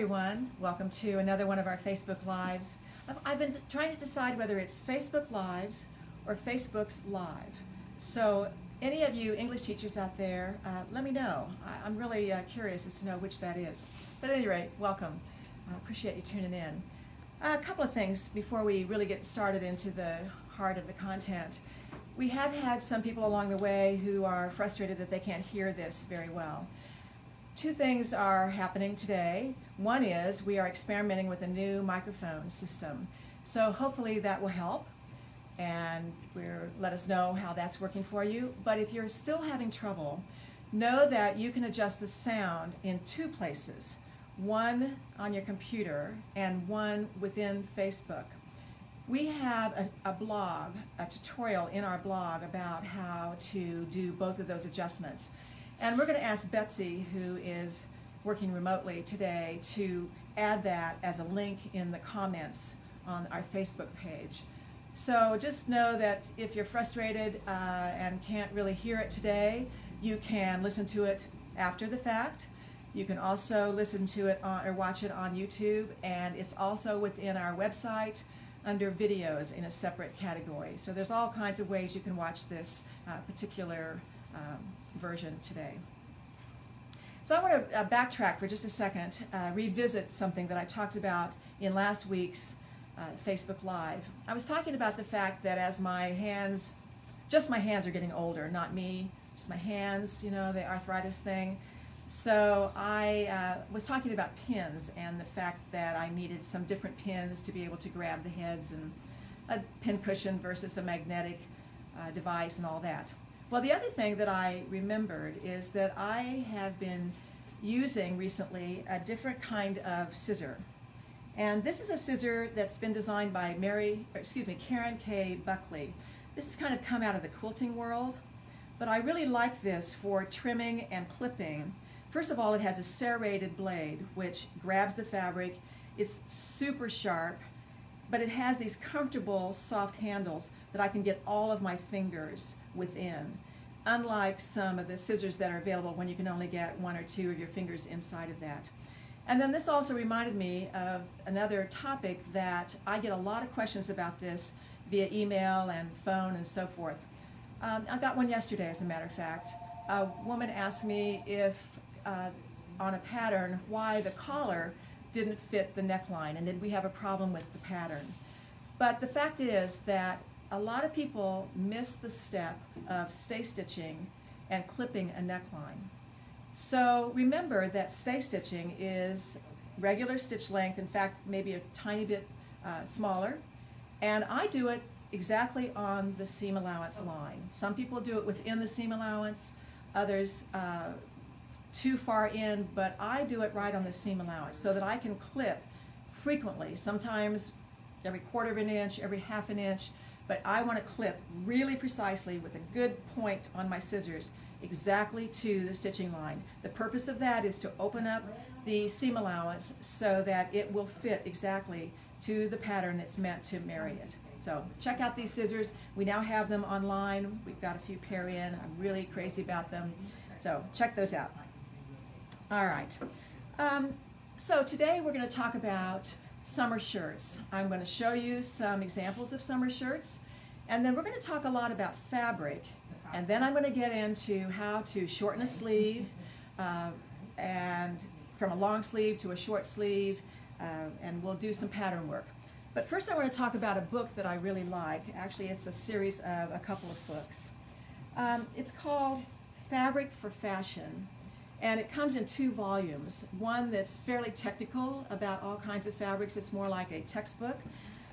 everyone. Welcome to another one of our Facebook Lives. I've been trying to decide whether it's Facebook Lives or Facebook's Live. So any of you English teachers out there, let me know. I'm really curious as to know which that is. But at any rate, welcome. I appreciate you tuning in. A couple of things before we really get started into the heart of the content. We have had some people along the way who are frustrated that they can't hear this very well. Two things are happening today. One is we are experimenting with a new microphone system. So hopefully that will help and let us know how that's working for you. But if you're still having trouble, know that you can adjust the sound in two places. One on your computer and one within Facebook. We have a blog, a tutorial in our blog about how to do both of those adjustments. And we're going to ask Betsy, who is working remotely today, to add that as a link in the comments on our Facebook page. So just know that if you're frustrated and can't really hear it today, you can listen to it after the fact. You can also listen to it or watch it on YouTube, and it's also within our website under videos in a separate category. So there's all kinds of ways you can watch this particular version today. So I want to backtrack for just a second, revisit something that I talked about in last week's Facebook Live. I was talking about the fact that as my hands, just my hands are getting older, not me, just my hands, you know, the arthritis thing. So I was talking about pins and the fact that I needed some different pins to be able to grab the heads, and a pin cushion versus a magnetic device and all that. Well, the other thing that I remembered is that I have been using recently a different kind of scissor. And this is a scissor that's been designed by Karen K. Buckley. This has kind of come out of the quilting world, but I really like this for trimming and clipping. First of all, it has a serrated blade which grabs the fabric. It's super sharp, but it has these comfortable soft handles that I can get all of my fingers within, unlike some of the scissors that are available when you can only get one or two of your fingers inside of that. And then this also reminded me of another topic that I get a lot of questions about this via email and phone and so forth. I got one yesterday, as a matter of fact. A woman asked me if, on a pattern, why the collar didn't fit the neckline, and did we have a problem with the pattern. But the fact is that a lot of people miss the step of stay stitching and clipping a neckline. So remember that stay stitching is regular stitch length, in fact maybe a tiny bit smaller, and I do it exactly on the seam allowance line. Some people do it within the seam allowance, others too far in, but I do it right on the seam allowance so that I can clip frequently, sometimes every quarter of an inch, every half an inch, but I want to clip really precisely with a good point on my scissors exactly to the stitching line. The purpose of that is to open up the seam allowance so that it will fit exactly to the pattern that's meant to marry it. So check out these scissors. We now have them online. We've got a few pair in. I'm really crazy about them. So check those out. All right. So today we're going to talk about summer shirts. I'm going to show you some examples of summer shirts, and then we're going to talk a lot about fabric, and then I'm going to get into how to shorten a sleeve and from a long sleeve to a short sleeve, and we'll do some pattern work. But first I want to talk about a book that I really like. Actually, it's a series of a couple of books. It's called Fabric for Fashion, and it comes in two volumes. One that's fairly technical about all kinds of fabrics. It's more like a textbook.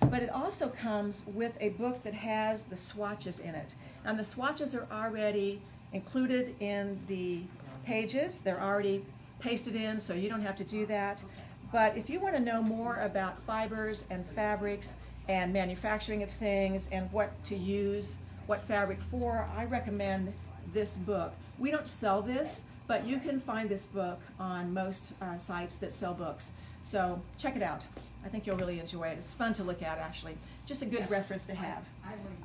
But it also comes with a book that has the swatches in it. And the swatches are already included in the pages. They're already pasted in, so you don't have to do that. But if you want to know more about fibers and fabrics and manufacturing of things and what to use, what fabric for, I recommend this book. We don't sell this, but you can find this book on most sites that sell books. So check it out. I think you'll really enjoy it. It's fun to look at, actually. Just a good reference to have.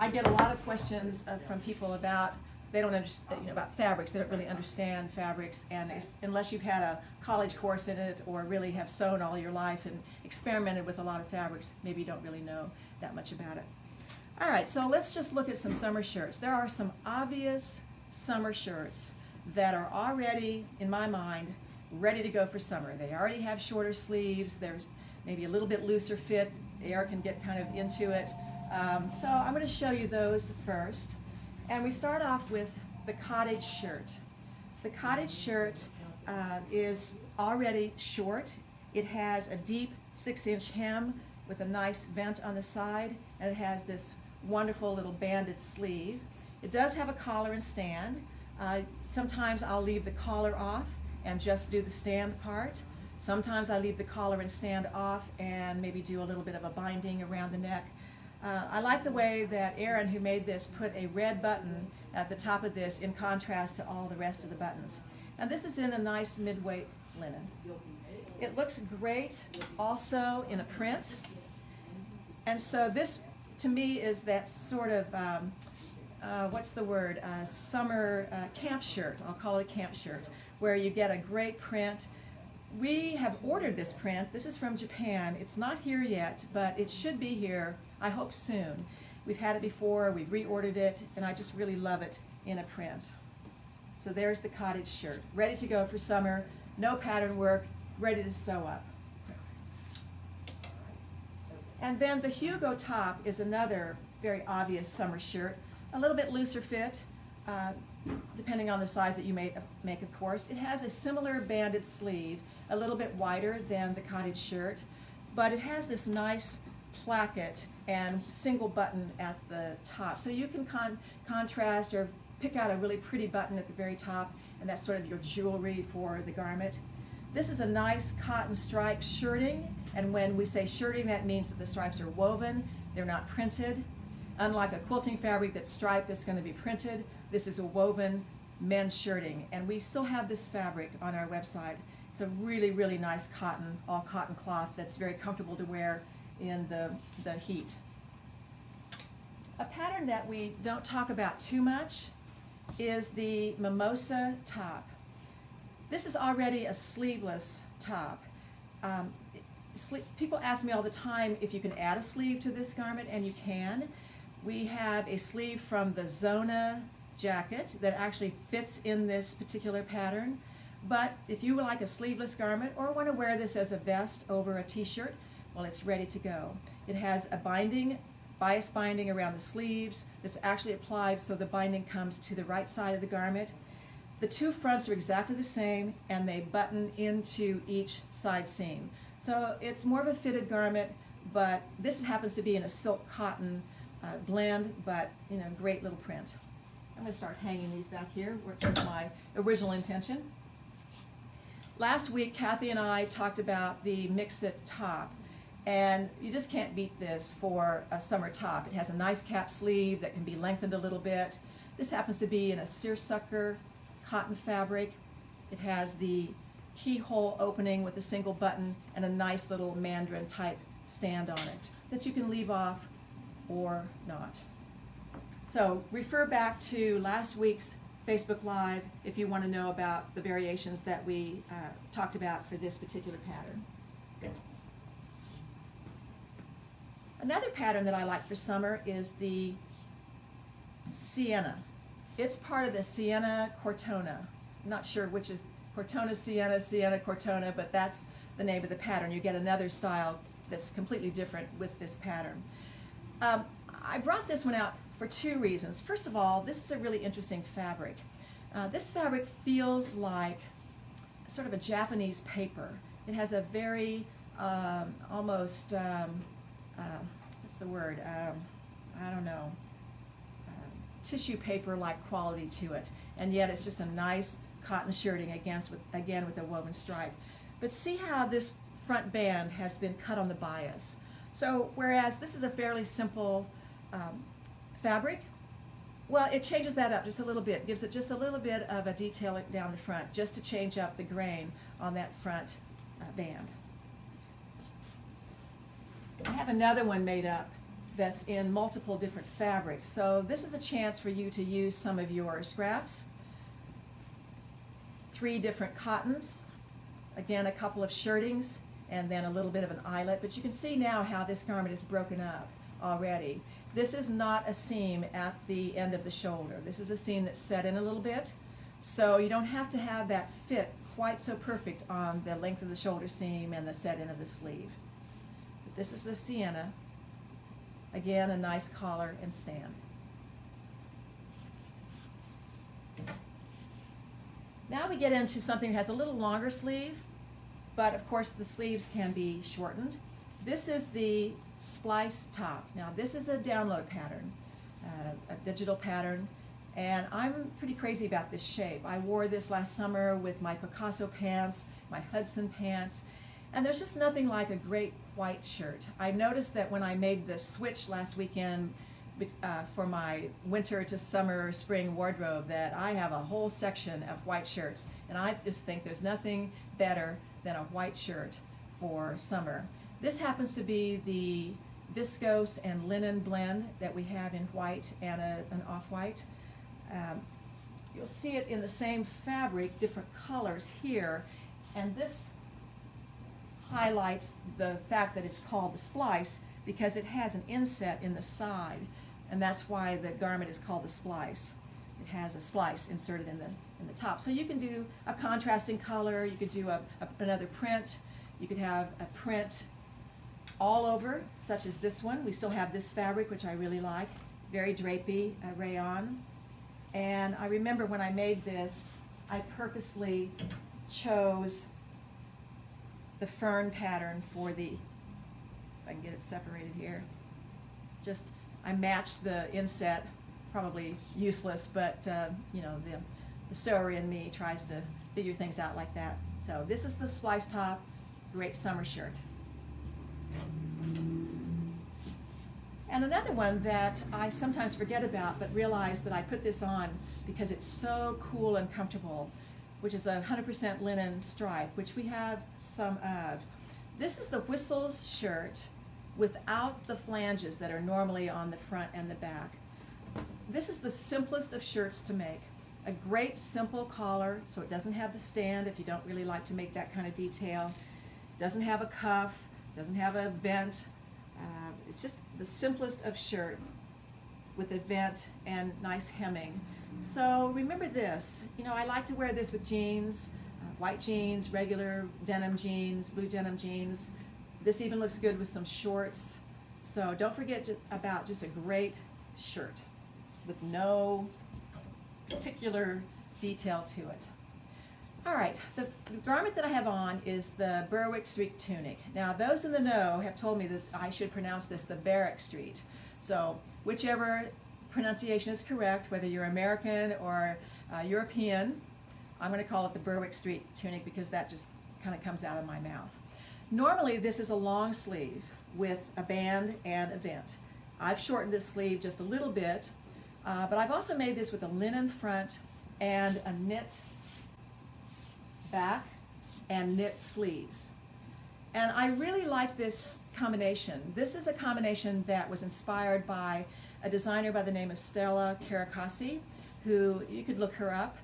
I get a lot of questions from people about they don't understand about fabrics. They don't really understand fabrics, and unless you've had a college course in it or really have sewn all your life and experimented with a lot of fabrics, maybe you don't really know that much about it. All right, so let's just look at some summer shirts. There are some obvious summer shirts that are already, in my mind, ready to go for summer. They already have shorter sleeves. There's maybe a little bit looser fit. The air can get kind of into it. So I'm going to show you those first. And we start off with the Cottage Shirt. The Cottage Shirt is already short. It has a deep 6-inch hem with a nice vent on the side, and it has this wonderful little banded sleeve. It does have a collar and stand. Sometimes I'll leave the collar off and just do the stand part. Sometimes I leave the collar and stand off and maybe do a little bit of a binding around the neck. I like the way that Aaron, who made this, put a red button at the top of this in contrast to all the rest of the buttons. And this is in a nice mid-weight linen. It looks great also in a print. And so this, to me, is that sort of, what's the word, summer camp shirt. I'll call it a camp shirt, where you get a great print. We have ordered this print. This is from Japan. It's not here yet, but it should be here, I hope, soon. We've had it before, we've reordered it, and I just really love it in a print. So there's the Cottage Shirt, ready to go for summer, no pattern work, ready to sew up. And then the Hugo top is another very obvious summer shirt, a little bit looser fit, depending on the size that you make, of course. It has a similar banded sleeve, a little bit wider than the Cottage Shirt, but it has this nice placket and single button at the top. So you can contrast or pick out a really pretty button at the very top, and that's sort of your jewelry for the garment. This is a nice cotton stripe shirting, and when we say shirting, that means that the stripes are woven, they're not printed. Unlike a quilting fabric that's striped that's going to be printed, this is a woven men's shirting, and we still have this fabric on our website. It's a really, really nice cotton, all cotton cloth that's very comfortable to wear in the heat. A pattern that we don't talk about too much is the Mimosa top. This is already a sleeveless top. People ask me all the time if you can add a sleeve to this garment, and you can. We have a sleeve from the Zona jacket that actually fits in this particular pattern. But if you would like a sleeveless garment or want to wear this as a vest over a t-shirt, well, it's ready to go. It has a binding, bias binding around the sleeves that's actually applied so the binding comes to the right side of the garment. The two fronts are exactly the same, and they button into each side seam. So it's more of a fitted garment, but this happens to be in a silk cotton blend, but great little print. I'm going to start hanging these back here, working with my original intention. Last week, Kathy and I talked about the Mix-It top, and you just can't beat this for a summer top. It has a nice cap sleeve that can be lengthened a little bit. This happens to be in a seersucker cotton fabric. It has the keyhole opening with a single button and a nice little mandarin type stand on it that you can leave off or not. So refer back to last week's Facebook Live if you want to know about the variations that we talked about for this particular pattern. Another pattern that I like for summer is the Sienna. It's part of the Sienna Cortona. I'm not sure which is Cortona Sienna, Sienna Cortona, but that's the name of the pattern. You get another style that's completely different with this pattern. I brought this one out for two reasons. First of all, this is a really interesting fabric. This fabric feels like sort of a Japanese paper. It has a very almost, what's the word, I don't know, tissue paper-like quality to it. And yet it's just a nice cotton shirting again with a woven stripe. But see how this front band has been cut on the bias. So whereas this is a fairly simple fabric, well, it changes that up just a little bit, gives it just a little bit of a detail down the front, just to change up the grain on that front band. I have another one made up that's in multiple different fabrics. So this is a chance for you to use some of your scraps, 3 different cottons, again a couple of shirtings, and then a little bit of an eyelet. But you can see now how this garment is broken up already. This is not a seam at the end of the shoulder. This is a seam that's set in a little bit, so you don't have to have that fit quite so perfect on the length of the shoulder seam and the set in of the sleeve. But this is the sienna. Again, a nice collar and stand. Now we get into something that has a little longer sleeve, but of course the sleeves can be shortened. This is the Splice top. Now this is a download pattern, a digital pattern, and I'm pretty crazy about this shape. I wore this last summer with my Picasso pants, my Hudson pants, and there's just nothing like a great white shirt. I noticed that when I made the switch last weekend for my winter to summer, spring wardrobe, that I have a whole section of white shirts, and I just think there's nothing better than a white shirt for summer. This happens to be the viscose and linen blend that we have in white and an off-white. You'll see it in the same fabric, different colors here, and this highlights the fact that it's called the Splice because it has an inset in the side, and that's why the garment is called the Splice. It has a splice inserted in the top. So you can do a contrasting color, you could do another print, you could have a print all over, such as this one. We still have this fabric, which I really like, very drapey, rayon. And I remember when I made this, I purposely chose the fern pattern for the, if I can get it separated here, just I matched the inset, probably useless, but you know, the sewer in me tries to figure things out like that. So this is the Splice top, great summer shirt. And another one that I sometimes forget about but realize that I put this on because it's so cool and comfortable, which is a 100% linen stripe, which we have some of. This is the Whistles shirt without the flanges that are normally on the front and the back. This is the simplest of shirts to make. A great simple collar, so it doesn't have the stand if you don't really like to make that kind of detail. Doesn't have a cuff, doesn't have a vent. It's just the simplest of shirt with a vent and nice hemming. So remember this, you know, I like to wear this with jeans, white jeans, regular denim jeans, blue denim jeans. This even looks good with some shorts. So don't forget about just a great shirt with no particular detail to it. All right, the garment that I have on is the Berwick Street tunic. Now, those in the know have told me that I should pronounce this the Berwick Street. So whichever pronunciation is correct, whether you're American or European, I'm going to call it the Berwick Street tunic because that just kind of comes out of my mouth. Normally, this is a long sleeve with a band and a vent. I've shortened this sleeve just a little bit, but I've also made this with a linen front and a knit back and knit sleeves. And I really like this combination. This is a combination that was inspired by a designer by the name of Stella Caracassi, who you could look her up.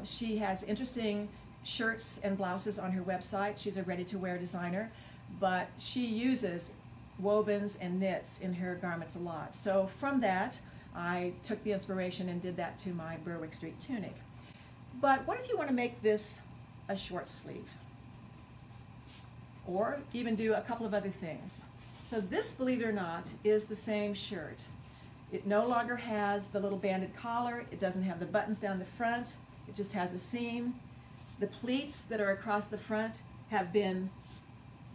She has interesting shirts and blouses on her website. She's a ready-to-wear designer, but she uses wovens and knits in her garments a lot. So from that, I took the inspiration and did that to my Berwick Street tunic. But what if you want to make this a short sleeve? Or even do a couple of other things. So this, believe it or not, is the same shirt. It no longer has the little banded collar. It doesn't have the buttons down the front. It just has a seam. The pleats that are across the front have been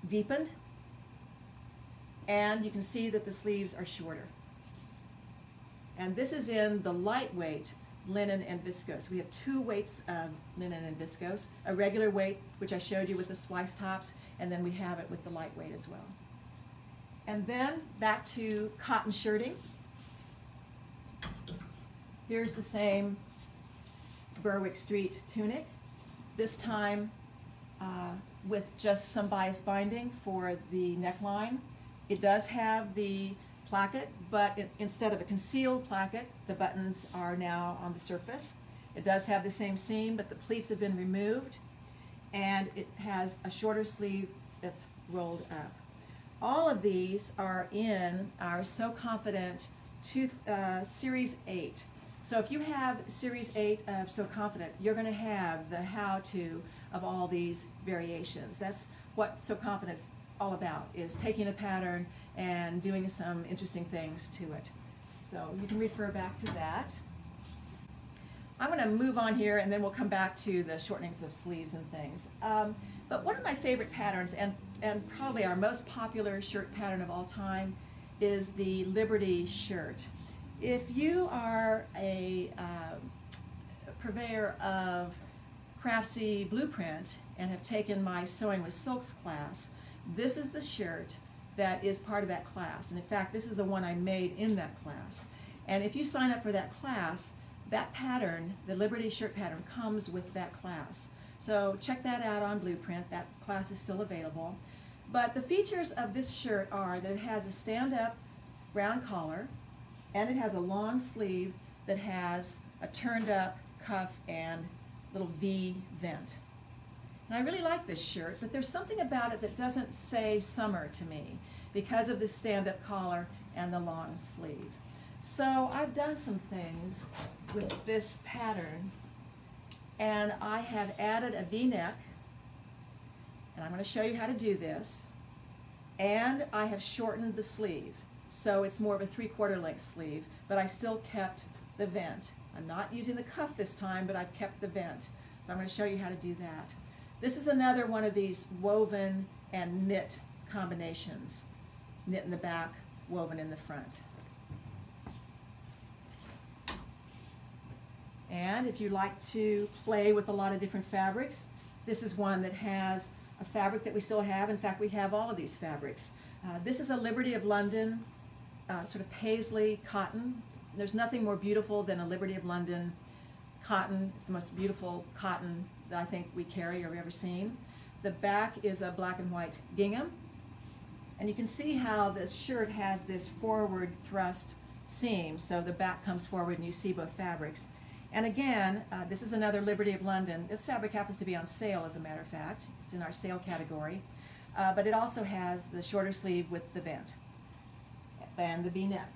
deepened, and you can see that the sleeves are shorter. And this is in the lightweight linen and viscose. We have 2 weights of linen and viscose, a regular weight, which I showed you with the Splice tops, and then we have it with the lightweight as well. And then back to cotton shirting. Here's the same Berwick Street tunic, this time with just some bias binding for the neckline. It does have the placket, but instead of a concealed placket, the buttons are now on the surface. It does have the same seam, but the pleats have been removed, and it has a shorter sleeve that's rolled up. All of these are in our So Confident Series 8. So if you have Series 8 of So Confident, you're going to have the how-to of all these variations. That's what So Confident's all about, is taking a pattern and doing some interesting things to it. So you can refer back to that. I'm going to move on here, and then we'll come back to the shortenings of sleeves and things. But one of my favorite patterns, and probably our most popular shirt pattern of all time, is the Liberty Shirt. If you are a purveyor of Craftsy Blueprint and have taken my Sewing with Silks class, this is the shirt that is part of that class. And in fact, this is the one I made in that class. And if you sign up for that class, that pattern, the Liberty Shirt pattern, comes with that class. So check that out on Blueprint. That class is still available. But the features of this shirt are that it has a stand-up round collar, and it has a long sleeve that has a turned-up cuff and little V vent. And I really like this shirt, but there's something about it that doesn't say summer to me because of the stand-up collar and the long sleeve. So I've done some things with this pattern, and I have added a V-neck, and I'm going to show you how to do this, and I have shortened the sleeve. So it's more of a 3/4 length sleeve, but I still kept the vent. I'm not using the cuff this time, but I've kept the vent. So I'm going to show you how to do that. This is another one of these woven and knit combinations. Knit in the back, woven in the front. And if you like to play with a lot of different fabrics, this is one that has a fabric that we still have. In fact, we have all of these fabrics. This is a Liberty of London sort of paisley cotton. There's nothing more beautiful than a Liberty of London cotton. It's the most beautiful cotton that I think we carry or have ever seen. The back is a black and white gingham. And you can see how this shirt has this forward thrust seam, so the back comes forward and you see both fabrics. And again, this is another Liberty of London. This fabric happens to be on sale, as a matter of fact. It's in our sale category. But it also has the shorter sleeve with the vent and the V-neck.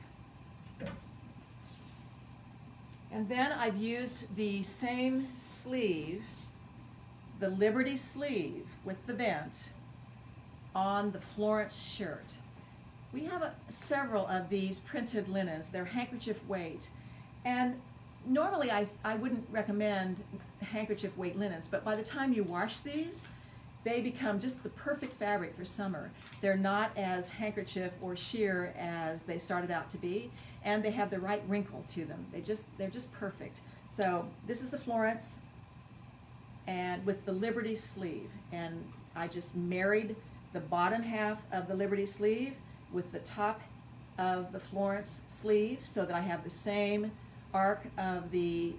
And then I've used the same sleeve, the Liberty sleeve with the vent, on the Florence shirt. We have several of these printed linens. They're handkerchief weight. And normally I wouldn't recommend handkerchief weight linens, but by the time you wash these, they become just the perfect fabric for summer. They're not as handkerchief or sheer as they started out to be, and they have the right wrinkle to them. They're just perfect. So this is the Florence, and with the Liberty sleeve, and I just married the bottom half of the Liberty sleeve with the top of the Florence sleeve so that I have the same arc of the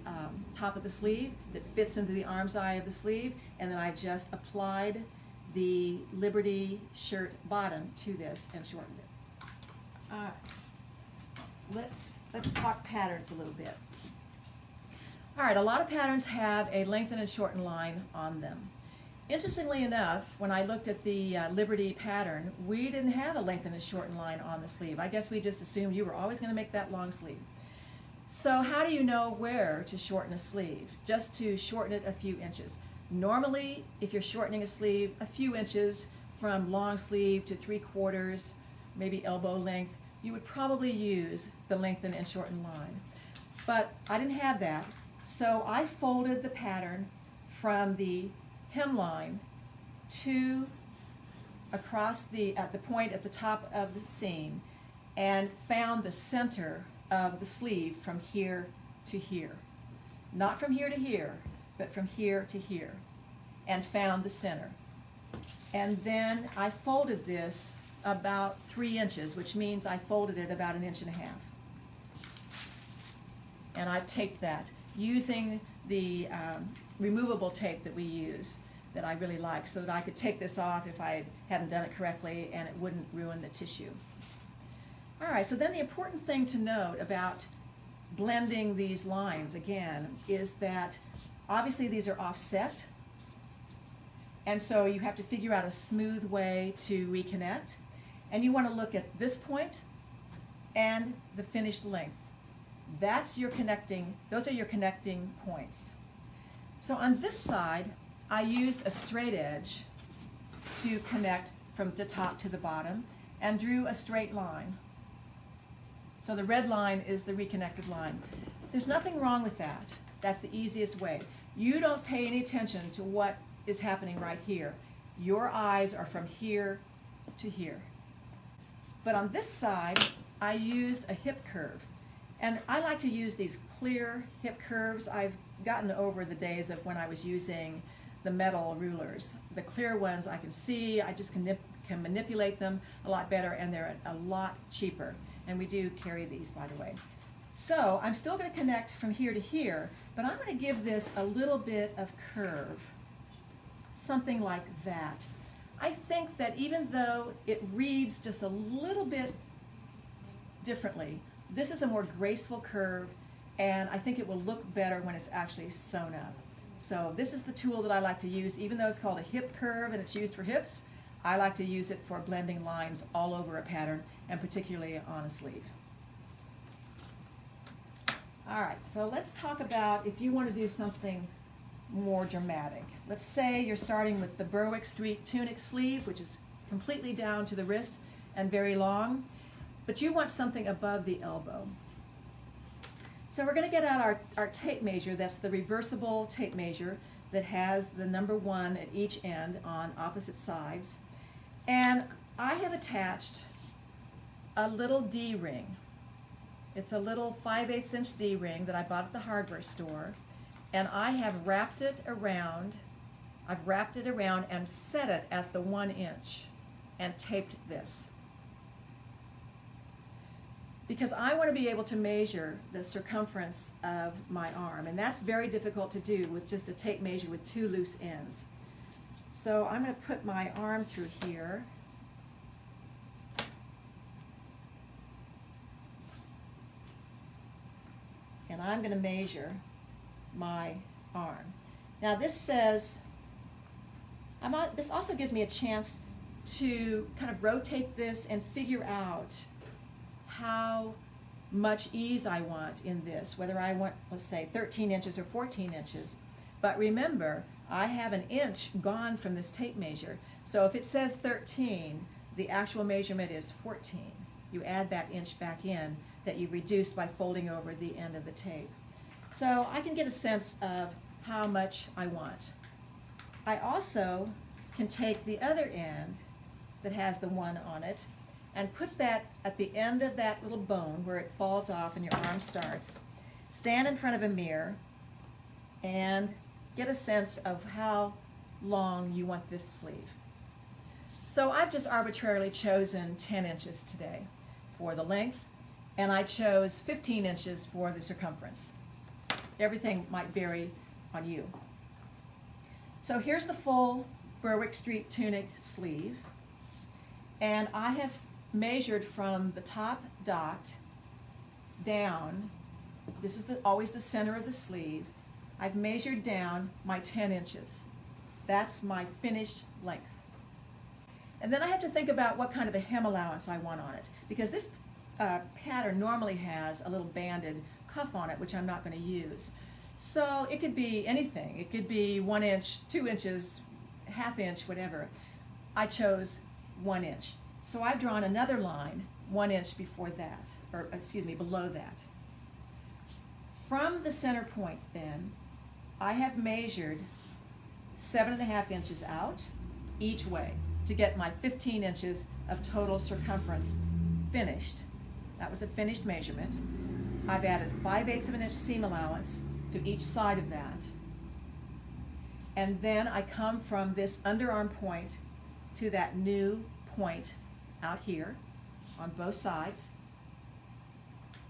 top of the sleeve that fits into the arm's eye of the sleeve, and then I just applied the Liberty shirt bottom to this and shortened it. All right, let's talk patterns a little bit. All right, a lot of patterns have a lengthen and shorten line on them. Interestingly enough, when I looked at the Liberty pattern, we didn't have a lengthen and shorten line on the sleeve. I guess we just assumed you were always going to make that long sleeve. So how do you know where to shorten a sleeve? Just to shorten it a few inches. Normally, if you're shortening a sleeve, a few inches from long sleeve to 3/4, maybe elbow length, you would probably use the lengthen and shorten line. But I didn't have that, so I folded the pattern from the hemline to across at the point at the top of the seam and found the center of the sleeve from here to here. Not from here to here, but from here to here, and found the center. And then I folded this about 3 inches, which means I folded it about 1.5 inches. And I've taped that using the removable tape that we use that I really like, so that I could take this off if I hadn't done it correctly and it wouldn't ruin the tissue. All right, so then the important thing to note about blending these lines again is that obviously these are offset, and so you have to figure out a smooth way to reconnect, and you want to look at this point and the finished length. That's your connecting, those are your connecting points. So on this side, I used a straight edge to connect from the top to the bottom and drew a straight line. So the red line is the reconnected line. There's nothing wrong with that. That's the easiest way. You don't pay any attention to what is happening right here. Your eyes are from here to here. But on this side, I used a hip curve. And I like to use these clear hip curves. I've gotten over the days of when I was using the metal rulers. The clear ones I can see, I just can manipulate them a lot better, and they're a lot cheaper. And we do carry these, by the way. So I'm still going to connect from here to here, but I'm going to give this a little bit of curve, something like that. I think that even though it reads just a little bit differently, this is a more graceful curve, and I think it will look better when it's actually sewn up. So this is the tool that I like to use. Even though it's called a hip curve and it's used for hips, I like to use it for blending lines all over a pattern, and particularly on a sleeve. All right, so let's talk about if you want to do something more dramatic. Let's say you're starting with the Berwick Street tunic sleeve, which is completely down to the wrist and very long, but you want something above the elbow. So we're going to get out our tape measure. That's the reversible tape measure that has the number 1 at each end on opposite sides. And I have attached a little D-ring. It's a little 5/8 inch D-ring that I bought at the hardware store, and I have wrapped it around. I've wrapped it around and set it at the 1 inch and taped this, because I want to be able to measure the circumference of my arm, and that's very difficult to do with just a tape measure with 2 loose ends. So I'm going to put my arm through here, and I'm going to measure my arm. Now this says, this also gives me a chance to kind of rotate this and figure out how much ease I want in this, whether I want, let's say, 13 inches or 14 inches. But remember, I have an inch gone from this tape measure, so if it says 13, the actual measurement is 14. You add that inch back in that you've reduced by folding over the end of the tape. So I can get a sense of how much I want. I also can take the other end that has the 1 on it and put that at the end of that little bone where it falls off and your arm starts. Stand in front of a mirror and get a sense of how long you want this sleeve. So I've just arbitrarily chosen 10 inches today for the length, and I chose 15 inches for the circumference. Everything might vary on you. So here's the full Berwick Street tunic sleeve, and I have measured from the top dot down. This is always the center of the sleeve. I've measured down my 10 inches. That's my finished length. And then I have to think about what kind of a hem allowance I want on it, because this pattern normally has a little banded cuff on it, which I'm not going to use. So it could be anything. It could be 1 inch, 2 inches, ½ inch, whatever. I chose 1 inch. So I've drawn another line 1 inch before that, or excuse me, below that. From the center point then, I have measured 7½ inches out each way to get my 15 inches of total circumference finished. That was a finished measurement. I've added 5/8 of an inch seam allowance to each side of that. And then I come from this underarm point to that new point out here on both sides.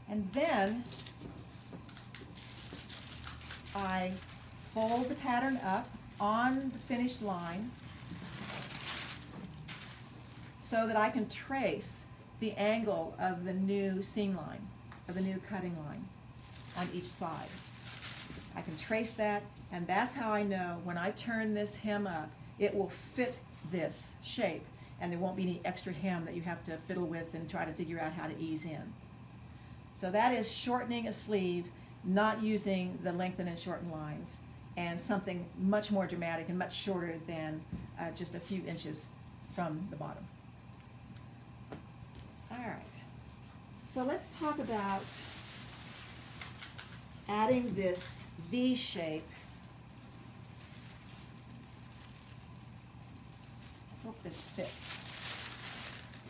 And then I fold the pattern up on the finished line so that I can trace the angle of the new seam line, of the new cutting line on each side. I can trace that, and that's how I know when I turn this hem up, it will fit this shape, and there won't be any extra hem that you have to fiddle with and try to figure out how to ease in. So that is shortening a sleeve, not using the lengthen and shorten lines, and something much more dramatic and much shorter than just a few inches from the bottom. All right, so let's talk about adding this V shape. I hope this fits.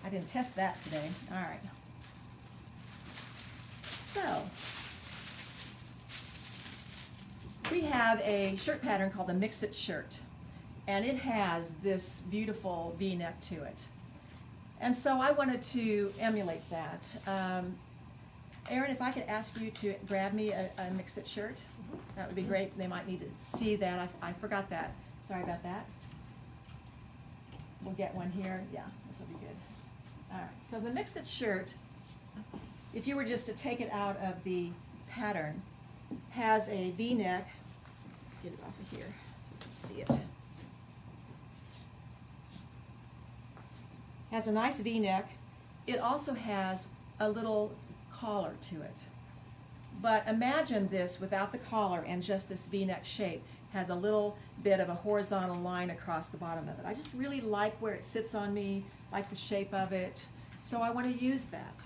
I didn't test that today. All right. So, we have a shirt pattern called the Mix-It Shirt, and it has this beautiful V-neck to it. And so I wanted to emulate that. Erin, if I could ask you to grab me a Mix-It shirt, that would be great. They might need to see that. I forgot that. Sorry about that. We'll get one here. Yeah, this will be good. All right, so the Mix-It shirt, if you were just to take it out of the pattern, has a V-neck. Let's get it off of here so you can see it. Has a nice V-neck. It also has a little collar to it. But imagine this without the collar and just this V-neck shape. Has a little bit of a horizontal line across the bottom of it. I just really like where it sits on me, like the shape of it, so I want to use that.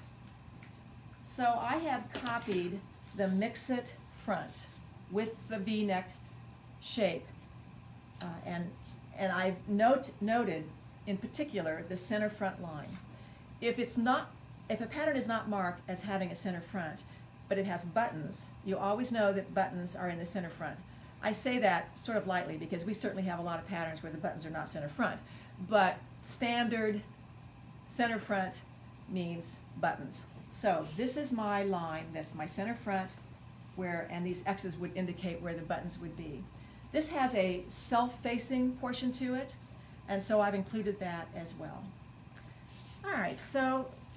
So I have copied the Mix-It front with the V-neck shape, and I've noted in particular the center front line. If a pattern is not marked as having a center front, but it has buttons, you always know that buttons are in the center front. I say that sort of lightly because we certainly have a lot of patterns where the buttons are not center front, but standard center front means buttons. So this is my line, that's my center front, and these X's would indicate where the buttons would be. This has a self-facing portion to it, and so I've included that as well. All right,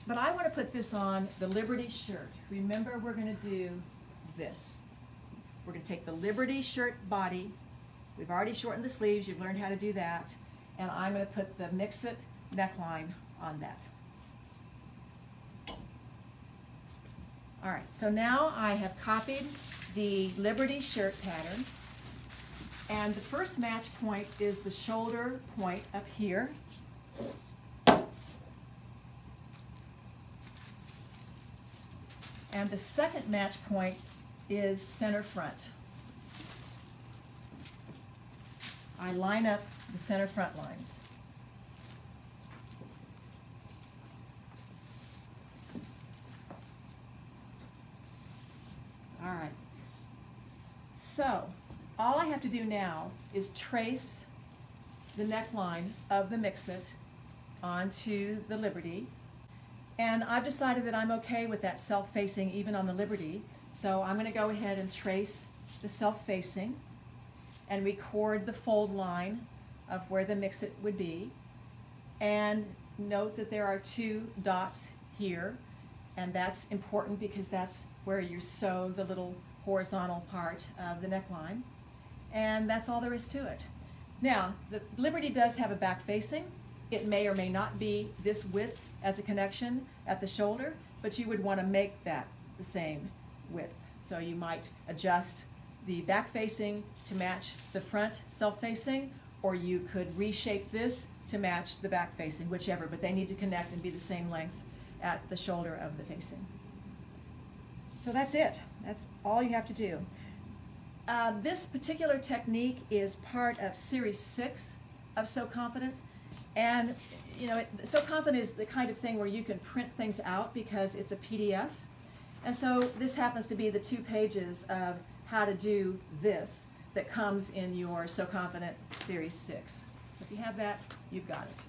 but I want to put this on the Liberty shirt. Remember, we're going to do this. We're going to take the Liberty shirt body. We've already shortened the sleeves. You've learned how to do that. And I'm going to put the Mix-It neckline on that. All right, so now I have copied the Liberty shirt pattern. And the first match point is the shoulder point up here. And the second match point is center front. I line up the center front lines. All right. So, all I have to do now is trace the neckline of the Mix-It onto the Liberty. And I've decided that I'm okay with that self-facing even on the Liberty. So I'm going to go ahead and trace the self-facing and record the fold line of where the Mix-It would be. And note that there are 2 dots here, and that's important because that's where you sew the little horizontal part of the neckline. And that's all there is to it. Now, the Liberty does have a back facing. It may or may not be this width as a connection at the shoulder, but you would want to make that the same width. So you might adjust the back facing to match the front self-facing, or you could reshape this to match the back facing, whichever, but they need to connect and be the same length at the shoulder of the facing. So that's it. That's all you have to do. This particular technique is part of Series 6 of So Confident. And you know, So Confident is the kind of thing where you can print things out because it's a PDF. And so this happens to be the 2 pages of how to do this that comes in your So Confident Series 6. So if you have that, you've got it.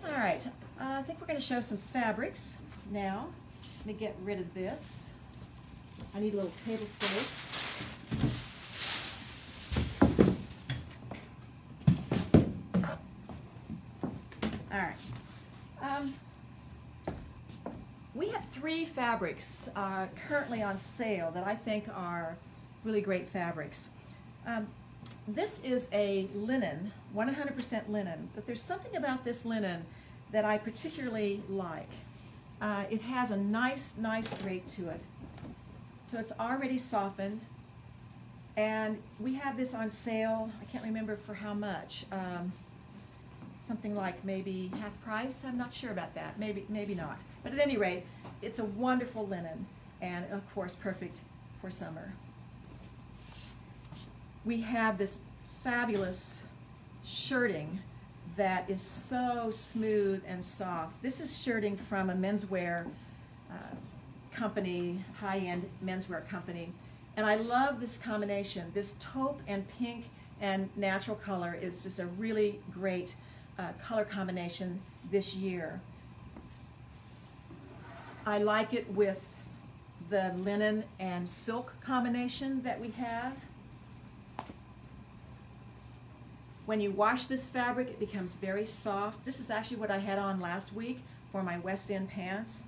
All right, I think we're going to show some fabrics now. Let me get rid of this. I need a little table space. All right. 3 fabrics currently on sale that I think are really great fabrics. This is a linen, 100% linen, but there's something about this linen that I particularly like. It has a nice drape to it. So it's already softened, and we have this on sale, I can't remember for how much. Something like maybe half price, I'm not sure about that, maybe not. But at any rate, it's a wonderful linen, and of course perfect for summer. We have this fabulous shirting that is so smooth and soft. This is shirting from a menswear company, high-end menswear company, and I love this combination. This taupe and pink and natural color is just a really great color combination this year. I like it with the linen and silk combination that we have. When you wash this fabric, it becomes very soft. This is actually what I had on last week for my West End pants,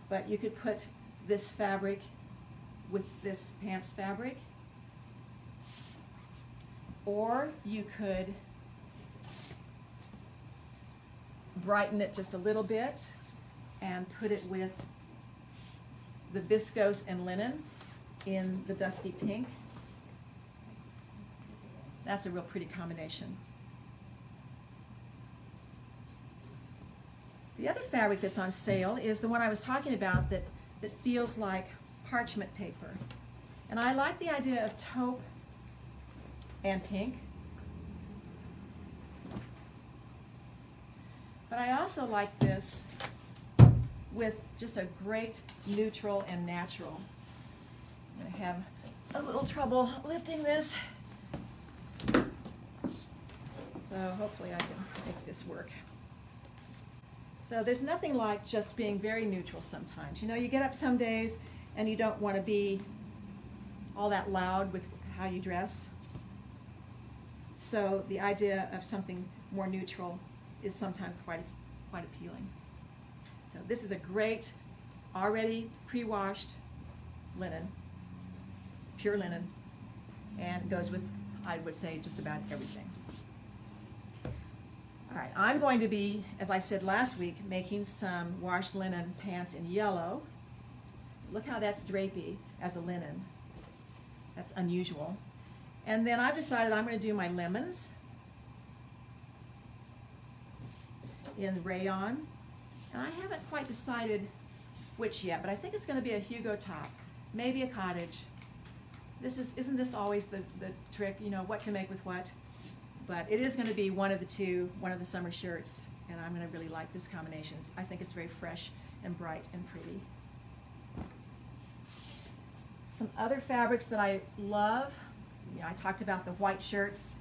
but you could put this fabric with this pants fabric, or you could brighten it just a little bit and put it with the viscose and linen in the dusty pink. That's a real pretty combination. The other fabric that's on sale is the one I was talking about that feels like parchment paper. And I like the idea of taupe and pink. But I also like this with just a great neutral and natural. I'm going to have a little trouble lifting this. So hopefully I can make this work. So there's nothing like just being very neutral sometimes. You know, you get up some days and you don't want to be all that loud with how you dress. So the idea of something more neutral is sometimes quite appealing. So this is a great, already pre-washed linen, pure linen, and goes with, I would say, just about everything. All right, I'm going to be, as I said last week, making some washed linen pants in yellow. Look how that's drapey as a linen. That's unusual. And then I've decided I'm going to do my lemons in rayon. And I haven't quite decided which yet, but I think it's going to be a Hugo top, maybe a cottage. Isn't this always the trick, you know, what to make with what? But it is going to be one of the two, one of the summer shirts, and I'm going to really like this combination. I think it's very fresh and bright and pretty. Some other fabrics that I love, you know, I talked about the white shirts.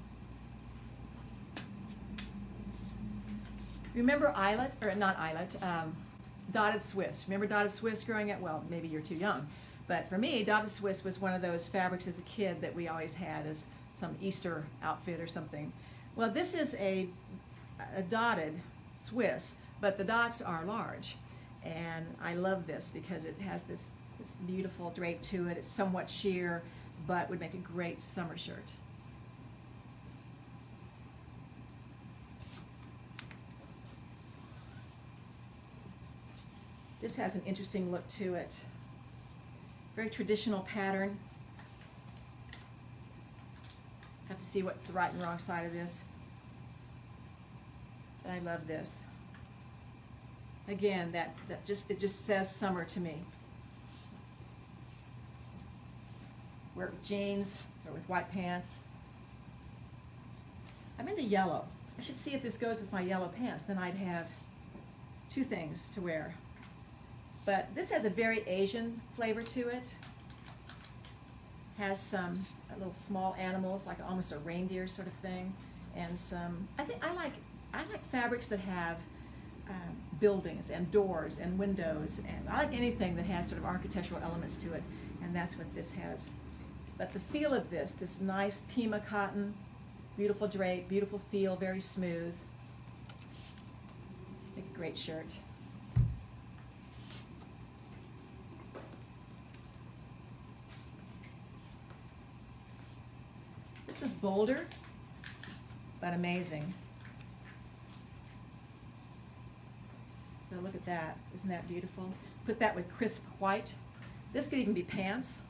Remember eyelet, or not eyelet, dotted Swiss. Remember dotted Swiss growing up? Well, maybe you're too young. But for me, dotted Swiss was one of those fabrics as a kid that we always had as some Easter outfit or something. Well, this is a dotted Swiss, but the dots are large. And I love this because it has this beautiful drape to it. It's somewhat sheer, but would make a great summer shirt. This has an interesting look to it. Very traditional pattern. Have to see what's the right and wrong side of this. But I love this. Again, it just says summer to me. Wear it with jeans or with white pants. I'm into yellow. I should see if this goes with my yellow pants. Then I'd have two things to wear. But this has a very Asian flavor to it. Has some little small animals, like almost a reindeer sort of thing, and some. I like fabrics that have buildings and doors and windows, and I like anything that has sort of architectural elements to it, and that's what this has. But the feel of this nice Pima cotton, beautiful drape, beautiful feel, very smooth. I think a great shirt. This one's bolder, but amazing. So look at that. Isn't that beautiful? Put that with crisp white. This could even be pants,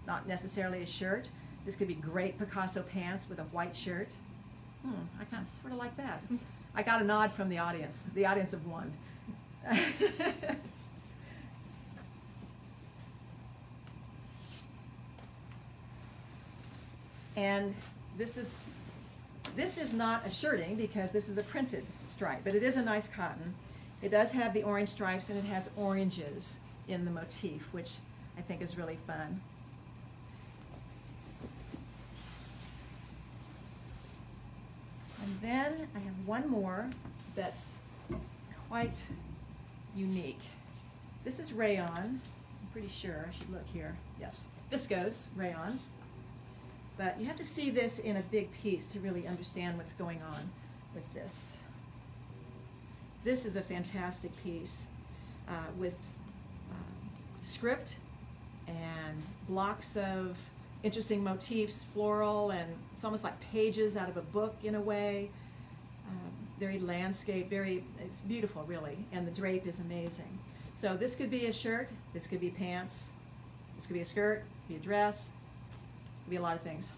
not necessarily a shirt. This could be great Picasso pants with a white shirt. I kind of sort of like that. I got a nod from the audience of one. And this is not a shirting because this is a printed stripe, but it is a nice cotton. It does have the orange stripes and it has oranges in the motif, which I think is really fun. And then I have one more that's quite unique. This is rayon. I'm pretty sure. I should look here. Yes, viscose rayon. But you have to see this in a big piece to really understand what's going on with this. This is a fantastic piece with script and blocks of interesting motifs, floral, and it's almost like pages out of a book in a way. Very landscape, it's beautiful really, and the drape is amazing. So this could be a shirt, this could be pants, this could be a skirt, it could be a dress, it could be a lot of things.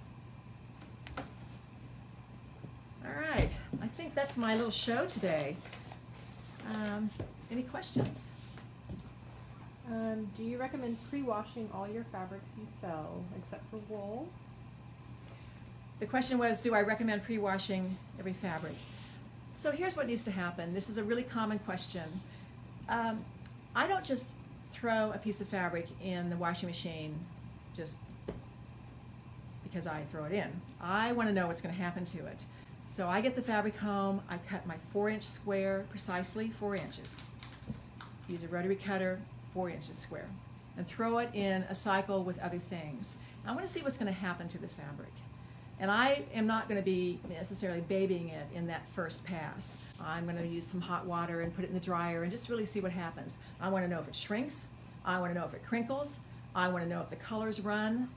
All right, I think that's my little show today. Any questions? Do you recommend pre-washing all your fabrics you sell, except for wool? The question was, do I recommend pre-washing every fabric? So here's what needs to happen. This is a really common question. I don't just throw a piece of fabric in the washing machine just because I throw it in. I want to know what's going to happen to it. So I get the fabric home, I cut my 4-inch square, precisely 4 inches. Use a rotary cutter, 4 inches square, and throw it in a cycle with other things. I want to see what's going to happen to the fabric. And I am not going to be necessarily babying it in that first pass. I'm going to use some hot water and put it in the dryer and just really see what happens. I want to know if it shrinks. I want to know if it crinkles. I want to know if the colors run.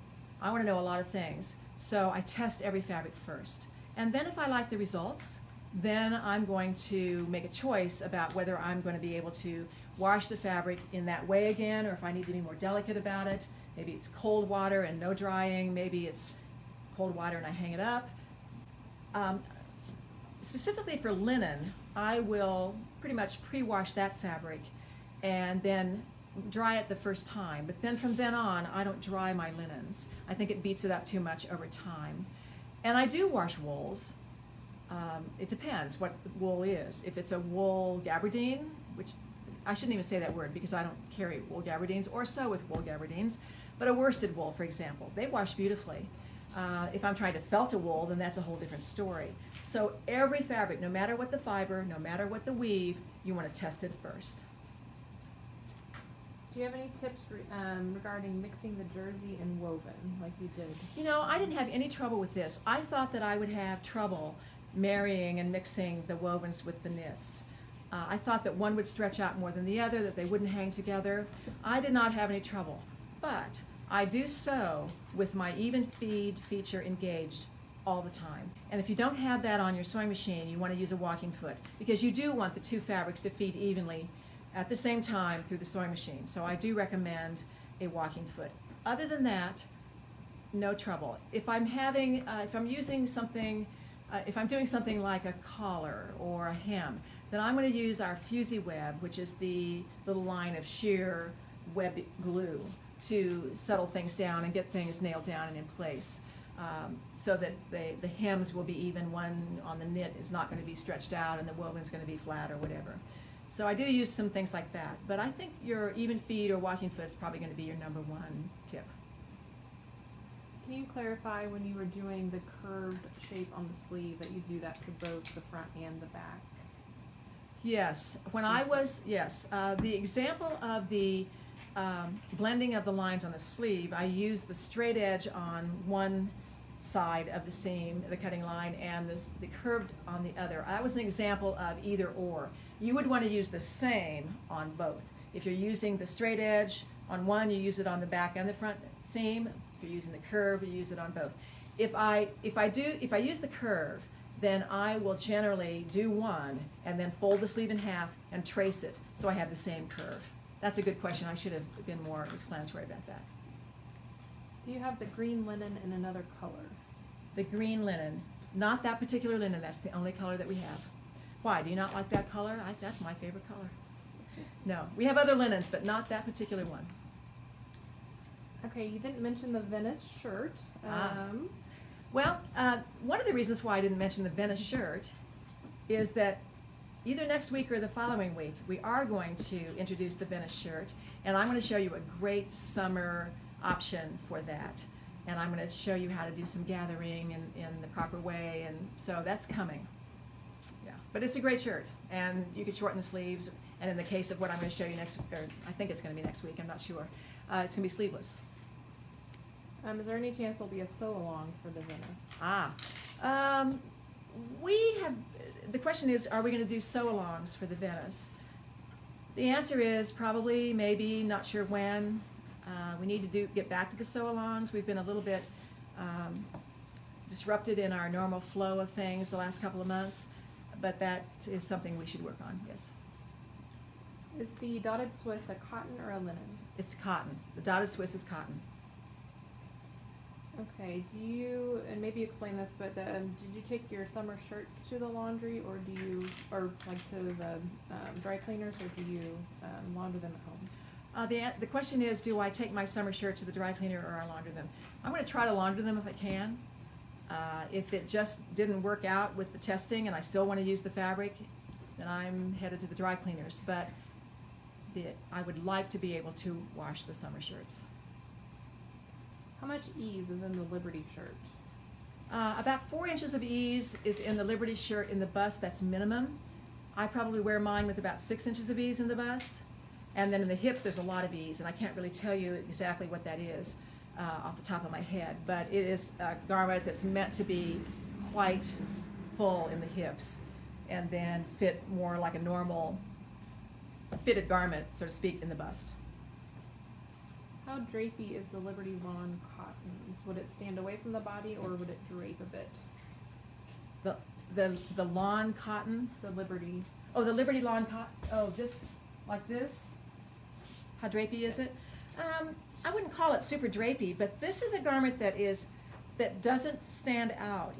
I want to know a lot of things. So I test every fabric first. And then if I like the results, then I'm going to make a choice about whether I'm going to be able to wash the fabric in that way again, or if I need to be more delicate about it. Maybe it's cold water and no drying. Maybe it's cold water and I hang it up. Specifically for linen, I will pretty much pre-wash that fabric and then dry it the first time. But then from then on, I don't dry my linens. I think it beats it up too much over time. And I do wash wools. It depends what the wool is. If it's a wool gabardine, which I shouldn't even say that word because I don't carry wool gabardines or sew with wool gabardines, but a worsted wool, for example, they wash beautifully. If I'm trying to felt a wool, then that's a whole different story. So every fabric, no matter what the fiber, no matter what the weave, you want to test it first. Do you have any tips regarding mixing the jersey and woven like you did? You know, I didn't have any trouble with this. I thought that I would have trouble marrying and mixing the wovens with the knits. I thought that one would stretch out more than the other, that they wouldn't hang together. I did not have any trouble, but I do sew with my even feed feature engaged all the time. And if you don't have that on your sewing machine, you want to use a walking foot because you do want the two fabrics to feed evenly at the same time through the sewing machine. So I do recommend a walking foot. Other than that, no trouble. If I'm having, if I'm using something, if I'm doing something like a collar or a hem, then I'm going to use our Fusy Web, which is the little line of sheer web glue, to settle things down and get things nailed down and in place, so that the hems will be even. One on the knit is not going to be stretched out and the woven is going to be flat or whatever. So I do use some things like that, but I think your even feed or walking foot is probably going to be your #1 tip. Can you clarify when you were doing the curved shape on the sleeve that you do that to both the front and the back? Yes, when I was, yes, the example of the blending of the lines on the sleeve, I used the straight edge on one side of the seam, the cutting line, and the curved on the other. That was an example of either or. You would want to use the same on both. If you're using the straight edge on one, you use it on the back and the front seam. If you're using the curve, you use it on both. if I use the curve, then I will generally do one and then fold the sleeve in half and trace it so I have the same curve. That's a good question. I should have been more explanatory about that. Do you have the green linen in another color? The green linen, not that particular linen. That's the only color that we have. Why? Do you not like that color? That's my favorite color. No, we have other linens, but not that particular one. Okay, you didn't mention the Venice shirt. Well, one of the reasons why I didn't mention the Venice shirt is that either next week or the following week, we are going to introduce the Venice shirt, and I'm going to show you a great summer option for that. And I'm going to show you how to do some gathering in the proper way, and so that's coming. Yeah, but it's a great shirt, and you could shorten the sleeves, and in the case of what I'm going to show you next, or I think it's going to be next week, I'm not sure, it's going to be sleeveless. Is there any chance there'll be a sew-along for the Venice? We have, the question is, are we going to do sew-alongs for the Venice? The answer is probably, maybe, not sure when. We need to get back to the sew-alongs. We've been a little bit disrupted in our normal flow of things the last couple of months, but that is something we should work on, yes. Is the dotted Swiss a cotton or a linen? It's cotton. The dotted Swiss is cotton. Okay, do you, and maybe explain this, but did you take your summer shirts to the laundry, or do you, or like to the dry cleaners, or do you launder them at home? The question is, do I take my summer shirts to the dry cleaner or I launder them? I'm going to try to launder them if I can. If it just didn't work out with the testing and I still want to use the fabric, then I'm headed to the dry cleaners. But I would like to be able to wash the summer shirts. How much ease is in the Liberty shirt? About 4 inches of ease is in the Liberty shirt in the bust. That's minimum. I probably wear mine with about 6 inches of ease in the bust. And then in the hips, there's a lot of ease, and I can't really tell you exactly what that is off the top of my head. But it is a garment that's meant to be quite full in the hips and then fit more like a normal fitted garment, so to speak, in the bust. How drapey is the Liberty lawn cottons? Would it stand away from the body, or would it drape a bit? The lawn cotton? The Liberty. Oh, the Liberty lawn cotton. Oh, this, like this? How drapey is it? I wouldn't call it super drapey, but this is a garment that doesn't stand out.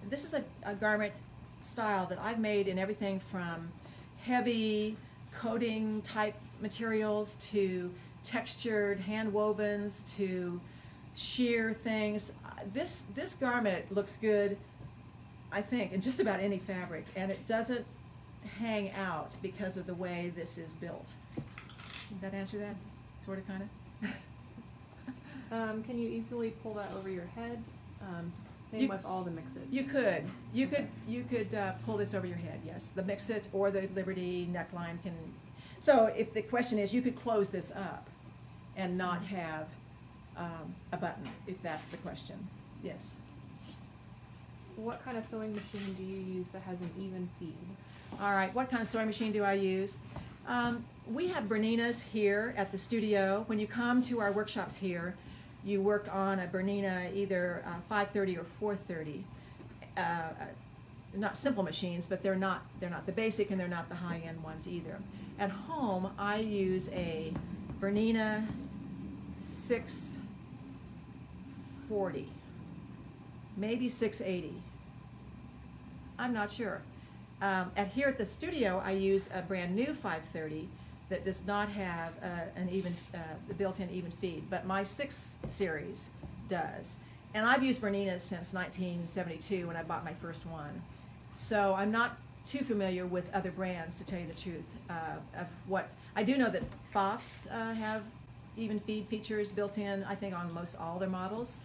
This is a garment style that I've made in everything from heavy coating type materials to textured hand wovens to sheer things. This garment looks good, I think, in just about any fabric, and it doesn't hang out because of the way this is built. Does that answer that? Sort of, kind of? Can you easily pull that over your head? Same with all the mix-it. You could pull this over your head, yes. The mix-it or the Liberty neckline can. So if the question is, you could close this up and not have a button, if that's the question. Yes. What kind of sewing machine do you use that has an even feed? All right, what kind of sewing machine do I use? We have Berninas here at the studio. When you come to our workshops here, you work on a Bernina either 530 or 430. Not simple machines, but they're not the basic and they're not the high-end ones either. At home, I use a Bernina 640, maybe 680. I'm not sure. Here at the studio, I use a brand new 530 that does not have the built-in even feed, but my 6 series does. And I've used Berninas since 1972 when I bought my first one. So I'm not too familiar with other brands, to tell you the truth, of what I do know that Pfaff's have even feed features built in, I think, on most all their models.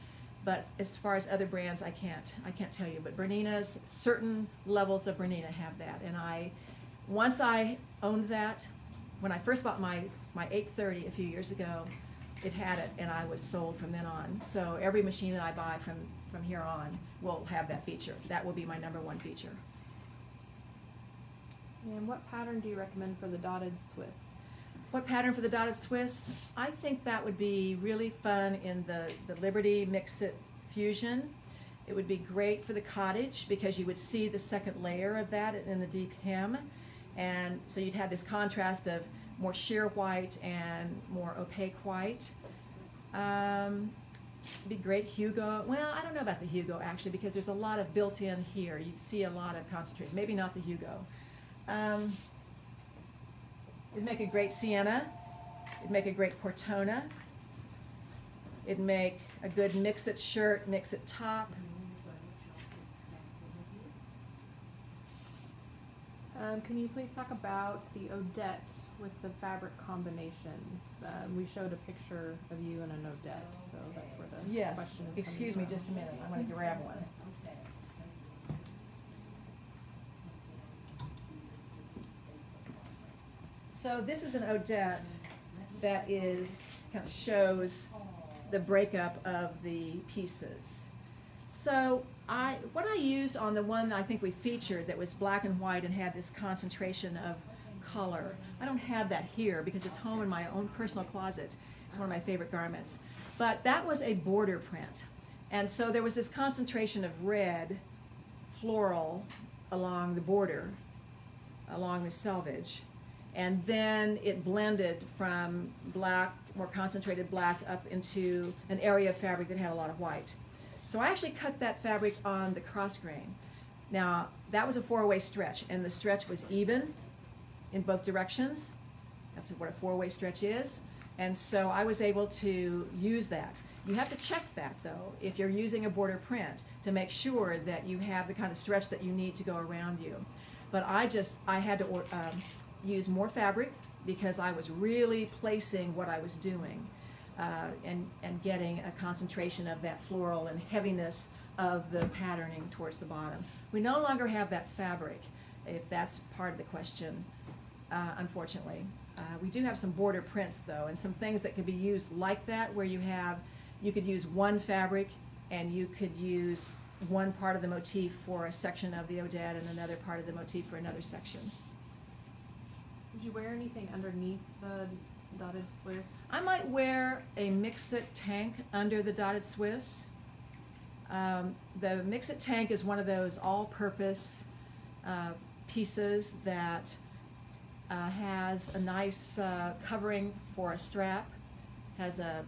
But as far as other brands, I can't tell you. But Berninas, certain levels of Bernina have that. And once I owned that, when I first bought my 830 a few years ago, it had it, and I was sold from then on. So every machine that I buy from here on will have that feature. That will be my #1 feature. And what pattern do you recommend for the dotted Swiss? What pattern for the dotted Swiss? I think that would be really fun in the Liberty Mix-It Fusion. It would be great for the cottage because you would see the second layer of that in the deep hem. And so you'd have this contrast of more sheer white and more opaque white. Be great Hugo. Well, I don't know about the Hugo actually because there's a lot of built-in here. You'd see a lot of concentration. Maybe not the Hugo. It'd make a great sienna. It'd make a great Cortona. It'd make a good mix-it shirt, mix-it top. Can you please talk about the Odette with the fabric combinations? We showed a picture of you in an Odette, so that's where the Yes. question is. Excuse me coming just a minute. I'm going to grab one. So this is an Odette that kind of shows the breakup of the pieces. So what I used on the one that I think we featured that was black and white and had this concentration of color, I don't have that here because it's home in my own personal closet. It's one of my favorite garments. But that was a border print. And so there was this concentration of red floral along the border, along the selvage. And then it blended from black, more concentrated black, up into an area of fabric that had a lot of white. So I actually cut that fabric on the cross grain. Now, that was a 4-way stretch, and the stretch was even in both directions. That's what a 4-way stretch is. And so I was able to use that. You have to check that, though, if you're using a border print, to make sure that you have the kind of stretch that you need to go around you. But I had to use more fabric because I was really placing what I was doing and getting a concentration of that floral and heaviness of the patterning towards the bottom. We no longer have that fabric, if that's part of the question, unfortunately. We do have some border prints, though, and some things that could be used like that, where you could use one fabric and you could use one part of the motif for a section of the Odette and another part of the motif for another section. Would you wear anything underneath the dotted Swiss? I might wear a mix-it tank under the dotted Swiss. The mix-it tank is one of those all-purpose pieces that has a nice covering for a strap, has a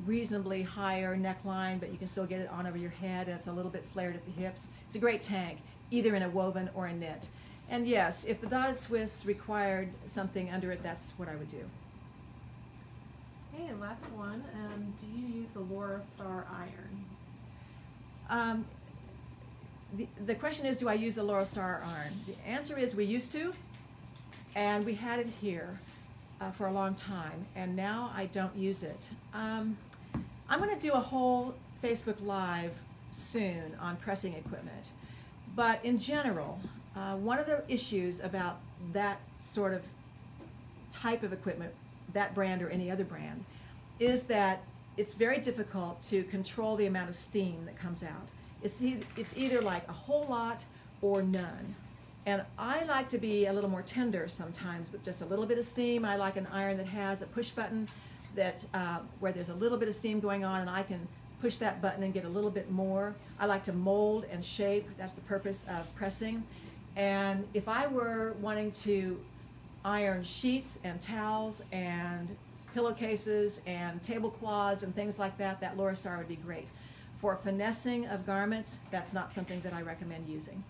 reasonably higher neckline, but you can still get it on over your head, and it's a little bit flared at the hips. It's a great tank, either in a woven or a knit. And yes, if the dotted Swiss required something under it, that's what I would do. Okay, and last one, do you use the Laura Star iron? The question is, do I use a Laura Star iron? The answer is we used to, and we had it here for a long time, and now I don't use it. I'm going to do a whole Facebook Live soon on pressing equipment, but in general, one of the issues about that sort of type of equipment, that brand or any other brand, is that it's very difficult to control the amount of steam that comes out. It's either like a whole lot or none. And I like to be a little more tender sometimes with just a little bit of steam. I like an iron that has a push button that where there's a little bit of steam going on and I can push that button and get a little bit more. I like to mold and shape. That's the purpose of pressing. And if I were wanting to iron sheets and towels and pillowcases and tablecloths and things like that, that Laura Star would be great. For finessing of garments, that's not something that I recommend using.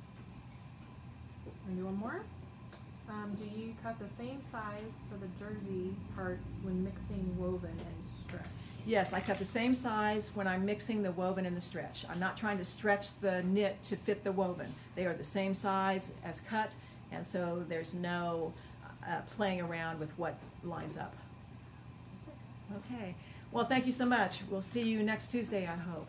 Maybe one more. Do you cut the same size for the jersey parts when mixing woven and stretch? Yes, I cut the same size when I'm mixing the woven and the stretch. I'm not trying to stretch the knit to fit the woven. They are the same size as cut, and so there's no playing around with what lines up. Okay. Well, thank you so much. We'll see you next Tuesday, I hope.